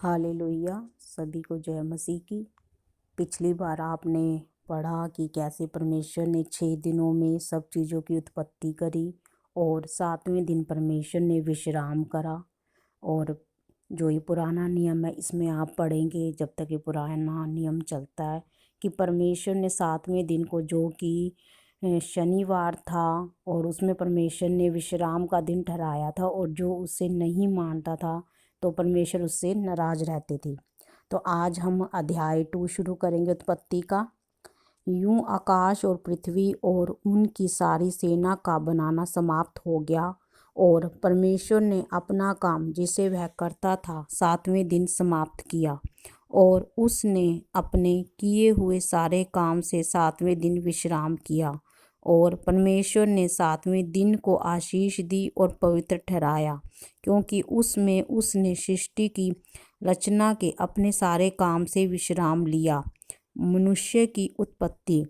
Hallelujah. सभी को जय मसीह की। पिछली बार आपने पढ़ा कि कैसे परमेश्वर ने 6 दिनों में सब चीज़ों की उत्पत्ति करी और 7वें दिन परमेश्वर ने विश्राम करा। और जो ये पुराना नियम है इसमें आप पढ़ेंगे जब तक ये पुराना नियम चलता है कि परमेश्वर ने 7वें दिन को जो कि शनिवार था और उसमें परमेश्वर ने विश्राम का दिन ठहराया था, और जो उसे नहीं मानता था तो परमेश्वर उससे नाराज रहते थे। तो आज हम अध्याय 2 शुरू करेंगे उत्पत्ति का। यूं आकाश और पृथ्वी और उनकी सारी सेना का बनाना समाप्त हो गया, और परमेश्वर ने अपना काम जिसे वह करता था 7वें दिन समाप्त किया, और उसने अपने किए हुए सारे काम से 7वें दिन विश्राम किया। और परमेश्वर ने 7वें दिन को आशीष दी और पवित्र ठहराया, क्योंकि उसमें उसने सृष्टि की रचना के अपने सारे काम से विश्राम लिया। मनुष्य की उत्पत्ति।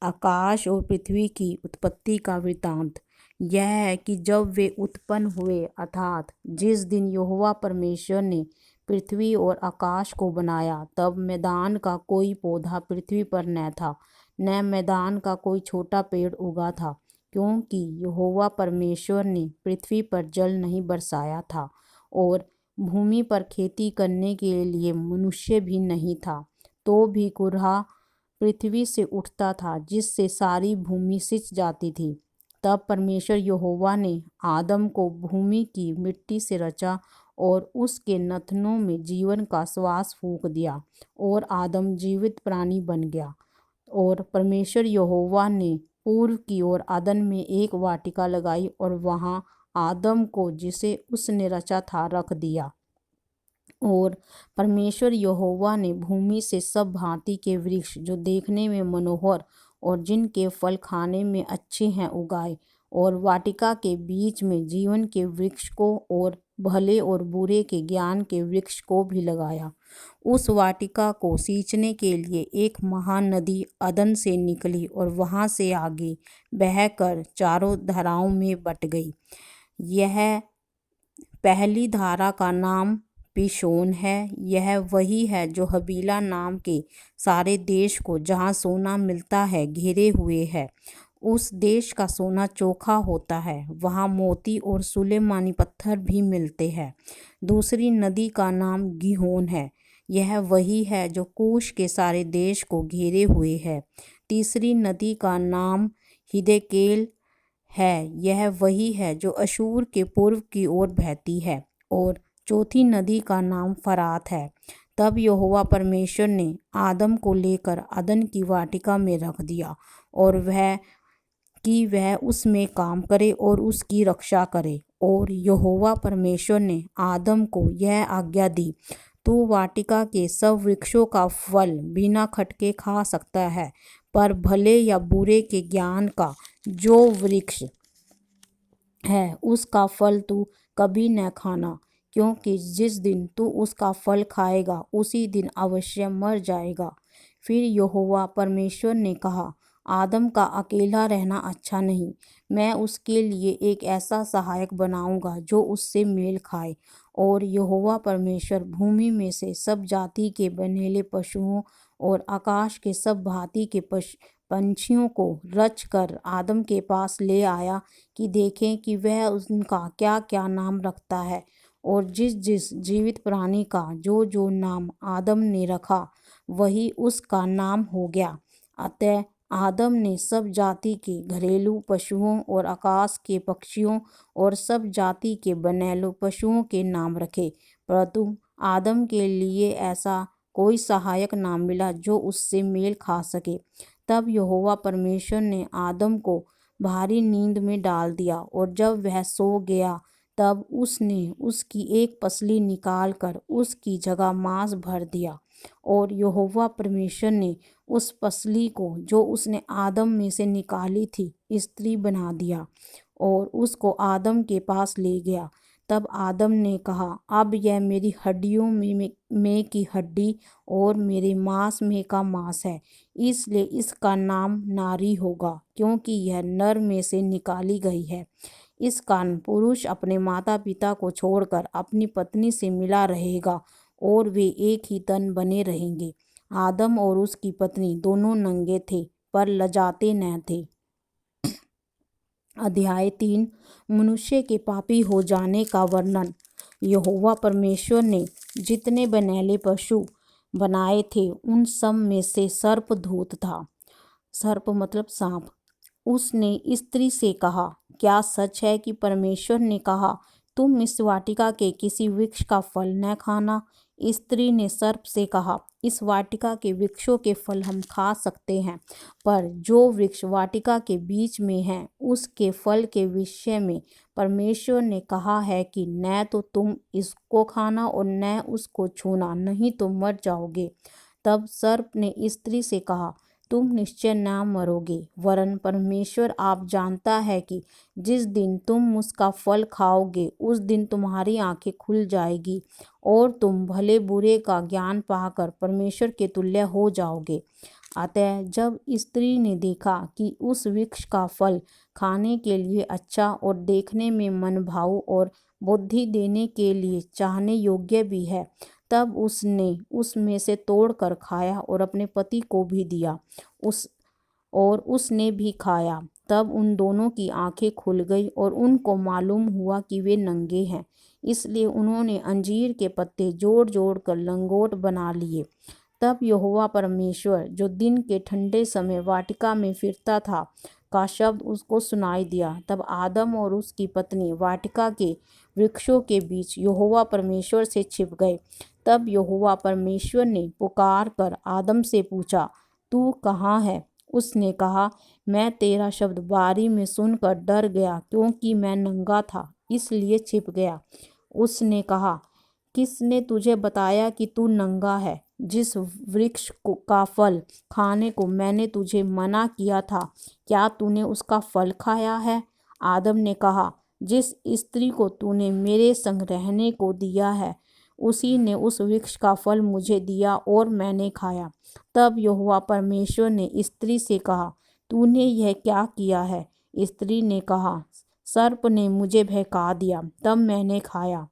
आकाश और पृथ्वी की उत्पत्ति का वृत्तांत यह है कि जब वे उत्पन्न हुए, अर्थात जिस दिन यहोवा परमेश्वर ने पृथ्वी और आकाश को बनाया, तब मैदान का कोई पौधा पृथ्वी पर न था, न मैदान का कोई छोटा पेड़ उगा था, क्योंकि यहोवा परमेश्वर ने पृथ्वी पर जल नहीं बरसाया था, और भूमि पर खेती करने के लिए मनुष्य भी नहीं था। तो भी कुरहा पृथ्वी से उठता था, जिससे सारी भूमि सिंच जाती थी। तब परमेश्वर यहोवा ने आदम को भूमि की मिट्टी से रचा और उसके नथनों में जीवन का श्वास फूंक दिया, और आदम जीवित प्राणी बन गया। और परमेश्वर यहोवा ने पूर्व की ओर आदन में एक वाटिका लगाई और वहाँ आदम को जिसे उसने रचा था रख दिया। और परमेश्वर यहोवा ने भूमि से सब भांति के वृक्ष जो देखने में मनोहर और जिनके फल खाने में अच्छे हैं उगाए, और वाटिका के बीच में जीवन के वृक्ष को और भले और बुरे के ज्ञान के वृक्ष को भी लगाया। उस वाटिका को सींचने के लिए एक महान नदी अदन से निकली और वहाँ से आगे बहकर चारों धाराओं में बट गई। यह पहली धारा का नाम पिशोन है। यह वही है जो हबीला नाम के सारे देश को, जहाँ सोना मिलता है, घेरे हुए है। उस देश का सोना चोखा होता है, वहाँ मोती और सुलेमानी पत्थर भी मिलते हैं। दूसरी नदी का नाम गिहोन है। यह वही है जो कूश के सारे देश को घेरे हुए है। तीसरी नदी का नाम हिदेकेल है। यह वही है जो अशूर के पूर्व की ओर बहती है। और चौथी नदी का नाम फरात है। तब यहोवा परमेश्वर ने आदम को लेकर अदन की वाटिका में रख दिया, और वह उसमें काम करे और उसकी रक्षा करे। और यहोवा परमेश्वर ने आदम को यह आज्ञा दी, तू वाटिका के सब वृक्षों का फल बिना खटके खा सकता है, पर भले या बुरे के ज्ञान का जो वृक्ष है उसका फल तू कभी न खाना, क्योंकि जिस दिन तू उसका फल खाएगा उसी दिन अवश्य मर जाएगा। फिर यहोवा परमेश्वर ने कहा, आदम का अकेला रहना अच्छा नहीं, मैं उसके लिए एक ऐसा सहायक बनाऊंगा जो उससे मेल खाए। और यहोवा परमेश्वर भूमि में से सब जाति के बनेले पशुओं और आकाश के सब भांति के पंछियों को रच कर आदम के पास ले आया कि देखें कि वह उनका क्या क्या नाम रखता है। और जिस जिस जीवित प्राणी का जो जो नाम आदम ने रखा वही उसका नाम हो गया। अतः आदम ने सब जाति के घरेलू पशुओं और आकाश के पक्षियों और सब जाति के बनेलू पशुओं के नाम रखे, परंतु आदम के लिए ऐसा कोई सहायक ना मिला जो उससे मेल खा सके। तब यहोवा परमेश्वर ने आदम को भारी नींद में डाल दिया, और जब वह सो गया तब उसने उसकी एक पसली निकाल कर उसकी जगह मांस भर दिया। और यहोवा परमेश्वर ने उस पसली को जो उसने आदम में से निकाली थी स्त्री बना दिया और उसको आदम के पास ले गया। तब आदम ने कहा, अब यह मेरी हड्डियों में की हड्डी और मेरे मांस में का मांस है, इसलिए इसका नाम नारी होगा, क्योंकि यह नर में से निकाली गई है। इस कारण पुरुष अपने माता पिता को छोड़कर अपनी पत्नी से मिला रहेगा और वे एक ही तन बने रहेंगे। आदम और उसकी पत्नी दोनों नंगे थे पर लजाते न थे। अध्याय 3 मनुष्य के पापी हो जाने का वर्णन। यहोवा परमेश्वर ने जितने बनैले पशु बनाए थे उन सब में से सर्प धूर्त था। सर्प मतलब सांप। उसने स्त्री से कहा, क्या सच है कि परमेश्वर ने कहा, तुम इस वाटिका के किसी वृक्ष का फल न खाना? स्त्री ने सर्प से कहा, इस वाटिका के वृक्षों के फल हम खा सकते हैं, पर जो वृक्ष वाटिका के बीच में है उसके फल के विषय में परमेश्वर ने कहा है कि न तो तुम इसको खाना और न उसको छूना, नहीं तो मर जाओगे। तब सर्प ने स्त्री से कहा, तुम निश्चय न मरोगे, वरन परमेश्वर आप जानता है कि जिस दिन तुम उसका फल खाओगे उस दिन तुम्हारी आंखें खुल जाएगी और तुम भले बुरे का ज्ञान पाकर परमेश्वर के तुल्य हो जाओगे। अतः जब स्त्री ने देखा कि उस वृक्ष का फल खाने के लिए अच्छा और देखने में मनभाऊ और बुद्धि देने के लिए चाहने योग्य भी है, तब उसने उसमें से तोड़कर खाया और अपने पति को भी दिया। उसने भी खाया। तब उन दोनों की आंखें खुल गई और उनको मालूम हुआ कि वे नंगे हैं। इसलिए उन्होंने अंजीर के पत्ते जोड़ जोड़ कर लंगोट बना लिए। तब यहोवा परमेश्वर, जो दिन के ठंडे समय वाटिका में फिरता था, का शब्द उसको सुनाई दिया। तब आदम और उसकी पत्नी वाटिका के वृक्षों के बीच यहोवा परमेश्वर से छिप गए। तब यहोवा परमेश्वर ने पुकार कर आदम से पूछा, तू कहाँ है? उसने कहा, मैं तेरा शब्द बारी में सुनकर डर गया, क्योंकि मैं नंगा था, इसलिए छिप गया। उसने कहा, किसने तुझे बताया कि तू नंगा है? जिस वृक्ष का फल खाने को मैंने तुझे मना किया था, क्या तूने उसका फल खाया है? आदम ने कहा, जिस स्त्री को तूने मेरे संग रहने को दिया है, उसी ने उस वृक्ष का फल मुझे दिया और मैंने खाया। तब यहोवा परमेश्वर ने स्त्री से कहा, तूने यह क्या किया है? स्त्री ने कहा, सर्प ने मुझे बहका दिया, तब मैंने खाया।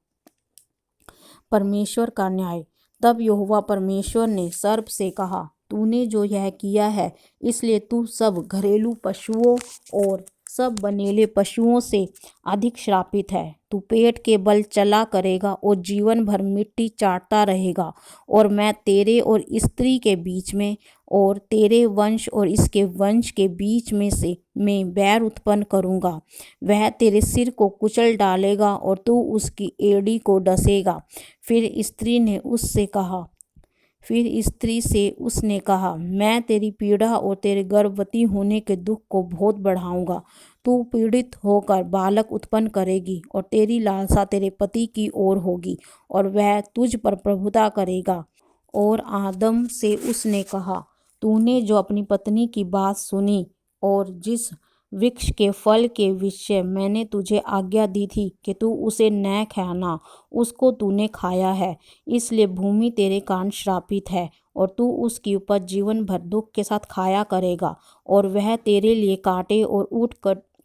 परमेश्वर का न्याय। तब यहोवा परमेश्वर ने सर्प से कहा, तूने जो यह किया है, इसलिए तू सब घरेलू पशुओं और सब बनेले पशुओं से अधिक श्रापित है। तू पेट के बल चला करेगा और जीवन भर मिट्टी चाटता रहेगा। और मैं तेरे और स्त्री के बीच में और तेरे वंश और इसके वंश के बीच में से मैं बैर उत्पन्न करूँगा। वह तेरे सिर को कुचल डालेगा और तू उसकी एड़ी को डसेगा। फिर स्त्री से उसने कहा, मैं तेरी पीड़ा और तेरे गर्भवती होने के दुख को बहुत बढ़ाऊंगा। तू पीड़ित होकर बालक उत्पन्न करेगी और तेरी लालसा तेरे पति की ओर होगी और वह तुझ पर प्रभुता करेगा। और आदम से उसने कहा, तूने जो अपनी पत्नी की बात सुनी और जिस वृक्ष के फल के विषय मैंने तुझे आज्ञा दी थी कि तू उसे न खाना, उसको तूने खाया है। इसलिए भूमि तेरे कारण श्रापित है और तू उसकी उपज जीवन भर दुख के साथ खाया करेगा और वह तेरे लिए कांटे और ऊंट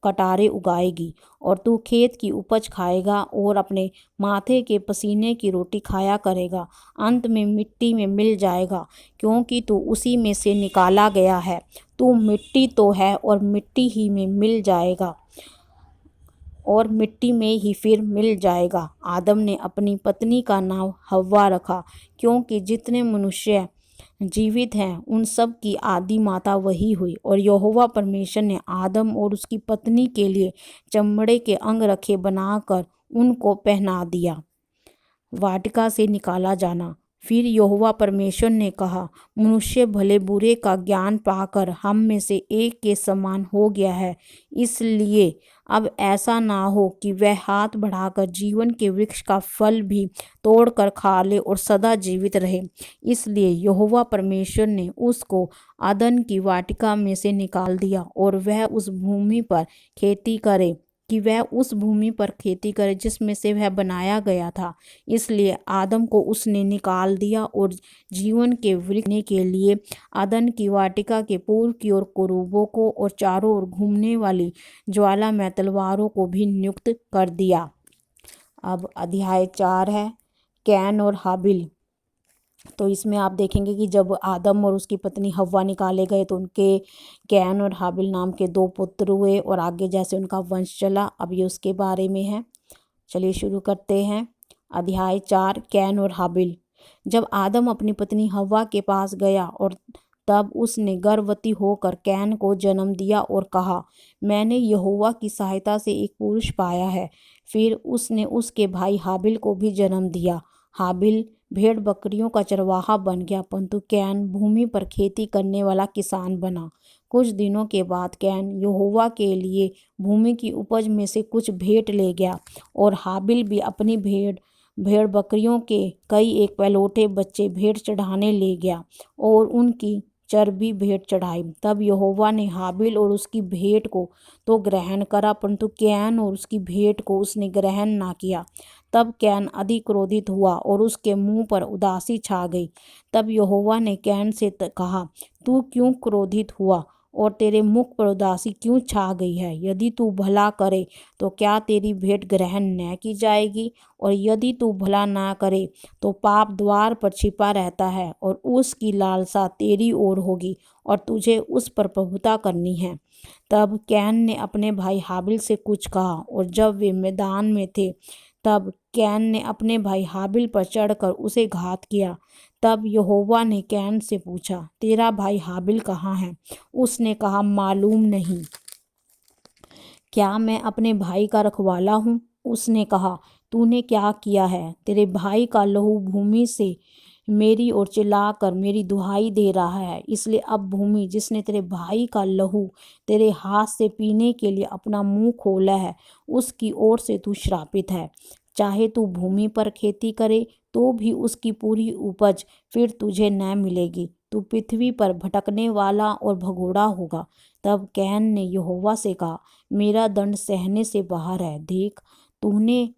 कटारे उगाएगी। और तू खेत की उपज खाएगा और अपने माथे के पसीने की रोटी खाया करेगा। अंत में मिट्टी में मिल जाएगा, क्योंकि तू उसी में से निकाला गया है। तू मिट्टी तो है और मिट्टी ही में मिल जाएगा और मिट्टी में ही फिर मिल जाएगा। आदम ने अपनी पत्नी का नाम हव्वा रखा, क्योंकि जितने मनुष्य जीवित हैं उन सब की आदि माता वही हुई। और यहोवा परमेश्वर ने आदम और उसकी पत्नी के लिए चमड़े के अंगरखे बनाकर उनको पहना दिया। वाटिका से निकाला जाना। फिर यहोवा परमेश्वर ने कहा, मनुष्य भले बुरे का ज्ञान पाकर हम में से एक के समान हो गया है, इसलिए अब ऐसा ना हो कि वह हाथ बढ़ाकर जीवन के वृक्ष का फल भी तोड़कर खा ले और सदा जीवित रहे। इसलिए यहोवा परमेश्वर ने उसको अदन की वाटिका में से निकाल दिया और वह उस भूमि पर खेती करे जिसमें से वह बनाया गया था। इसलिए आदम को उसने निकाल दिया और जीवन के वृक्ष के लिए अदन की वाटिका के पूर्व की ओर कुरूबों को और चारों ओर घूमने वाली ज्वालामय तलवारों को भी नियुक्त कर दिया। अब अध्याय 4 है, कैन और हाबिल। तो इसमें आप देखेंगे कि जब आदम और उसकी पत्नी हव्वा निकाले गए तो उनके कैन और हाबिल नाम के 2 पुत्र हुए और आगे जैसे उनका वंश चला, अब ये उसके बारे में है। चलिए शुरू करते हैं। अध्याय 4, कैन और हाबिल। जब आदम अपनी पत्नी हव्वा के पास गया और तब उसने गर्भवती होकर कैन को जन्म दिया और कहा, मैंने यहोवा की सहायता से एक पुरुष पाया है। फिर उसने उसके भाई हाबिल को भी जन्म दिया। हाबिल भेड़ बकरियों का चरवाहा बन गया, परंतु कैन भूमि पर खेती करने वाला किसान बना। कुछ दिनों के बाद कैन यहोवा के लिए भूमि की उपज में से कुछ भेंट ले गया और हाबिल भी अपनी भेड़ बकरियों के कई एक पहलौठे बच्चे भेंट चढ़ाने ले गया और उनकी चर्बी भेंट चढ़ाई। तब यहोवा ने हाबिल और उसकी भेंट को तो ग्रहण करा, परंतु कैन और उसकी भेंट को उसने ग्रहण ना किया। तब कैन अधिक क्रोधित हुआ और उसके मुंह पर उदासी छा गई। तब यहोवा ने कैन से कहा, तू क्यों क्रोधित हुआ और तेरे मुख पर उदासी क्यों छा गई है? यदि तू भला करे तो क्या तेरी भेंट ग्रहण न की जाएगी? और यदि तू भला ना करे तो पाप द्वार पर छिपा रहता है और उसकी लालसा तेरी ओर होगी और तुझे उस पर प्रभुता करनी है। तब कैन ने अपने भाई हाबिल से कुछ कहा और जब वे मैदान में थे तब कैन ने अपने भाई हाबिल पर चढ़कर उसे घात किया। तब यहोवा ने कैन से पूछा, तेरा भाई हाबिल कहाँ है? उसने कहा, मालूम नहीं। क्या मैं अपने भाई का रखवाला हूँ? उसने कहा, तूने क्या किया है? तेरे भाई का लहू भूमि से मेरी ओर चिल्लाकर मेरी दुहाई दे रहा है। इसलिए अब भूमि जिसने तेरे भाई का लहू तेरे हाथ से पीने के लिए अपना मुंह खोला है, उसकी ओर से तू श्रापित है। चाहे तू भूमि पर खेती करे तो भी उसकी पूरी उपज फिर तुझे न मिलेगी। तू पृथ्वी पर भटकने वाला और भगोड़ा होगा। तब कैन ने यहोवा से कहा, मेरा दंड सहने से बाहर है। देख, तूने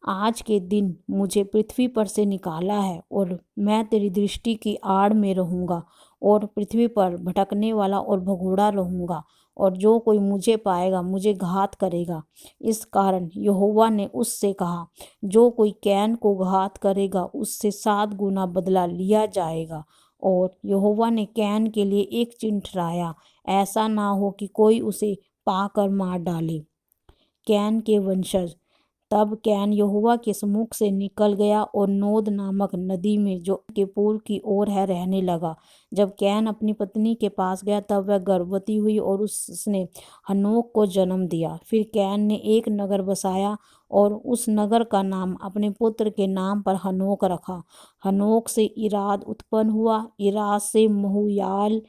आज के दिन मुझे पृथ्वी पर से निकाला है और मैं तेरी दृष्टि की आड़ में रहूँगा और पृथ्वी पर भटकने वाला और भगोड़ा रहूँगा और जो कोई मुझे पाएगा मुझे घात करेगा। इस कारण यहोवा ने उससे कहा, जो कोई कैन को घात करेगा उससे 7 गुना बदला लिया जाएगा। और यहोवा ने कैन के लिए एक चिन्ह ठहराया, ऐसा ना हो कि कोई उसे पाकर मार डाले। कैन के वंशज। तब कैन यहोवा के सम्मुख से निकल गया और नोद नामक नदी में जो के पूर्व की ओर है रहने लगा। जब कैन अपनी पत्नी के पास गया तब वह गर्भवती हुई और उसने हनोक को जन्म दिया। फिर कैन ने एक नगर बसाया और उस नगर का नाम अपने पुत्र के नाम पर हनोक रखा। हनोक से इराद उत्पन्न हुआ, इराद से महूयाल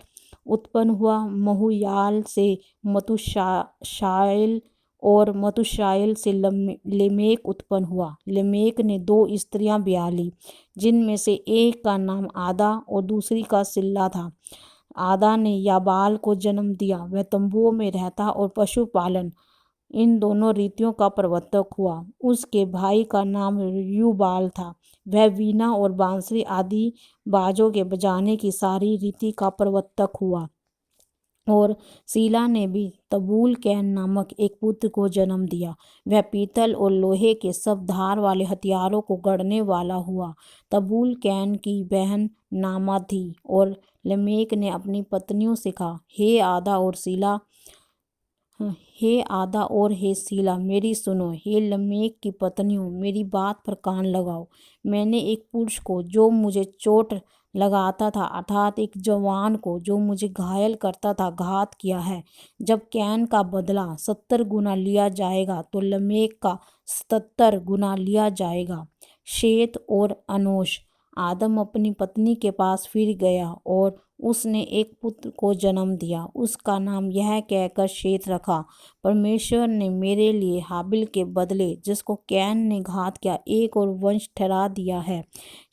उत्पन्न हुआ, महूयाल से मतुशायल और मतुशायल से लेमेक उत्पन्न हुआ। लेमेक ने 2 स्त्रियां ब्याह ली, जिनमें से एक का नाम आदा और दूसरी का सिल्ला था। आदा ने याबाल को जन्म दिया। वह तंबुओं में रहता और पशुपालन इन दोनों रीतियों का प्रवर्तक हुआ। उसके भाई का नाम युबाल था। वह वीणा और बांसुरी आदि बाजों के बजाने की सारी रीति का प्रवर्तक हुआ। और सीला ने भी तबूल कैन नामक एक पुत्र को जन्म दिया। वह पीतल और लोहे के सब धार वाले हथियारों को गढ़ने वाला हुआ। तबूल कैन की बहन नामा थी। और लमेक ने अपनी पत्नियों से कहा, हे आदा और हे सीला, मेरी सुनो। हे लमेक की पत्नियों, मेरी बात पर कान लगाओ। मैंने एक पुरुष को जो मुझे चोट लगाता था, अर्थात एक जवान को जो मुझे घायल करता था, घात किया है। जब कैन का बदला 70 गुना लिया जाएगा तो लमेक का 77 गुना लिया जाएगा। शेत और अनोश। आदम अपनी पत्नी के पास फिर गया और उसने एक पुत्र को जन्म दिया। उसका नाम यह कहकर शेत रखा, परमेश्वर ने मेरे लिए हाबिल के बदले जिसको कैन ने घात किया एक और वंश ठहरा दिया है।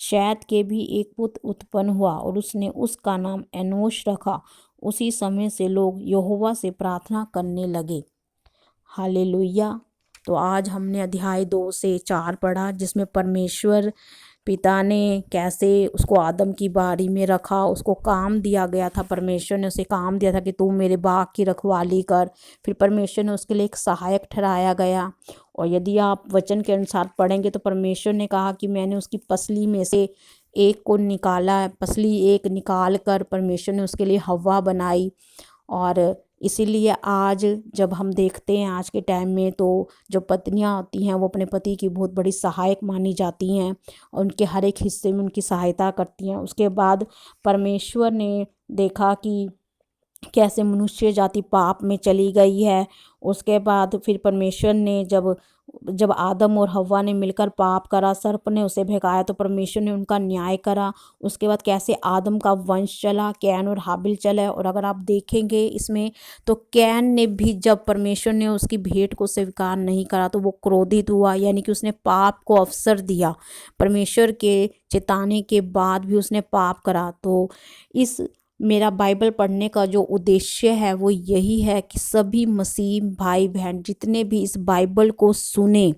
शैत के भी एक पुत्र उत्पन्न हुआ और उसने उसका नाम एनोश रखा। उसी समय से लोग यहोवा से प्रार्थना करने लगे। हालेलुया। तो आज हमने अध्याय 2 से 4 पढ़ा, जिसमें परमेश्वर पिता ने कैसे उसको आदम की बारी में रखा। उसको काम दिया गया था, परमेश्वर ने उसे काम दिया था कि तू मेरे बाग की रखवाली कर। फिर परमेश्वर ने उसके लिए एक सहायक ठहराया गया। और यदि आप वचन के अनुसार पढ़ेंगे तो परमेश्वर ने कहा कि मैंने उसकी पसली में से एक को निकाला, पसली एक निकाल कर परमेश्वर ने उसके लिए हव्वा बनाई। और इसीलिए आज जब हम देखते हैं आज के टाइम में, तो जो पत्नियां होती हैं वो अपने पति की बहुत बड़ी सहायक मानी जाती हैं और उनके हर एक हिस्से में उनकी सहायता करती हैं। उसके बाद परमेश्वर ने देखा कि कैसे मनुष्य जाति पाप में चली गई है। उसके बाद फिर परमेश्वर ने जब जब आदम और हव्वा ने मिलकर पाप करा, सर्प ने उसे भगाया, तो परमेश्वर ने उनका न्याय करा। उसके बाद कैसे आदम का वंश चला, कैन और हाबिल चला। और अगर आप देखेंगे इसमें, तो कैन ने भी जब परमेश्वर ने उसकी भेंट को स्वीकार नहीं करा तो वो क्रोधित हुआ, यानी कि उसने पाप को अवसर दिया। परमेश्वर के चेताने के बाद भी उसने पाप करा। तो इस मेरा बाइबल पढ़ने का जो उद्देश्य है वो यही है कि सभी मसीह भाई बहन जितने भी इस बाइबल को सुने,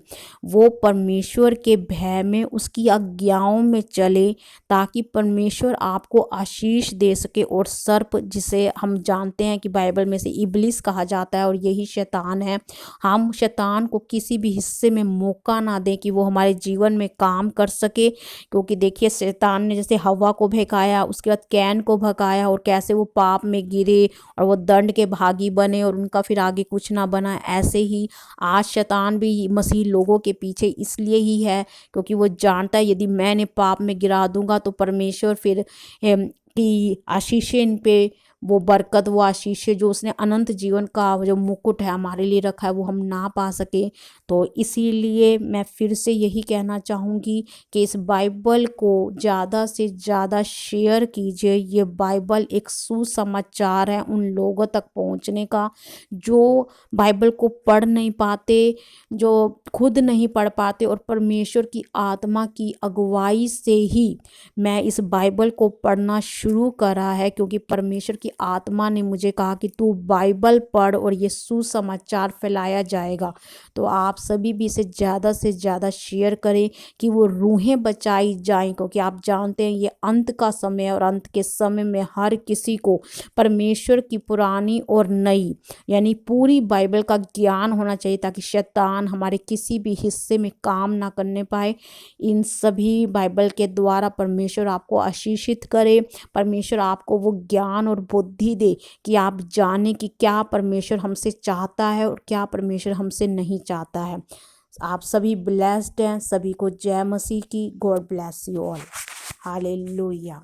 वो परमेश्वर के भय में उसकी आज्ञाओं में चले, ताकि परमेश्वर आपको आशीष दे सके। और सर्प, जिसे हम जानते हैं कि बाइबल में से इब्लिस कहा जाता है और यही शैतान है, हम शैतान को किसी भी हिस्से में मौका ना दें कि वो हमारे जीवन में काम कर सके। क्योंकि देखिए, शैतान ने जैसे हव्वा को भगाया, उसके बाद कैन को भगाया, और कैसे वो पाप में गिरे और वो दंड के भागी बने और उनका फिर आगे कुछ ना बना। ऐसे ही आज शैतान भी मसीह लोगों के पीछे इसलिए ही है क्योंकि वो जानता है यदि मैं इन्हें पाप में गिरा दूंगा तो परमेश्वर फिर की आशीषें इन पे, वो बरकत, वो आशीषें जो उसने अनंत जीवन का जो मुकुट है हमारे लिए रखा है, वो हम ना पा सके। तो इसीलिए मैं फिर से यही कहना चाहूँगी कि इस बाइबल को ज़्यादा से ज़्यादा शेयर कीजिए। ये बाइबल एक सुसमाचार है उन लोगों तक पहुँचने का जो बाइबल को पढ़ नहीं पाते, जो खुद नहीं पढ़ पाते। और परमेश्वर की आत्मा की अगुवाई से ही मैं इस बाइबल को पढ़ना शुरू करा है, क्योंकि परमेश्वर की आत्मा ने मुझे कहा कि तू बाइबल पढ़ और ये सुसमाचार फैलाया जाएगा। तो आप सभी भी इसे ज़्यादा से ज़्यादा शेयर करें कि वो रूहें बचाई जाएं, क्योंकि आप जानते हैं ये अंत का समय है और अंत के समय में हर किसी को परमेश्वर की पुरानी और नई यानी पूरी बाइबल का ज्ञान होना चाहिए, ताकि शैतान हमारे किसी भी हिस्से में काम ना करने पाए। इन सभी बाइबल के द्वारा परमेश्वर आपको आशीषित करे, परमेश्वर आपको वो ज्ञान और बुद्धि दे कि आप जाने कि क्या परमेश्वर हमसे चाहता है और क्या परमेश्वर हमसे नहीं चाहता है। आप सभी ब्लेस्ड हैं। सभी को जय मसीह की। God bless you all. Hallelujah.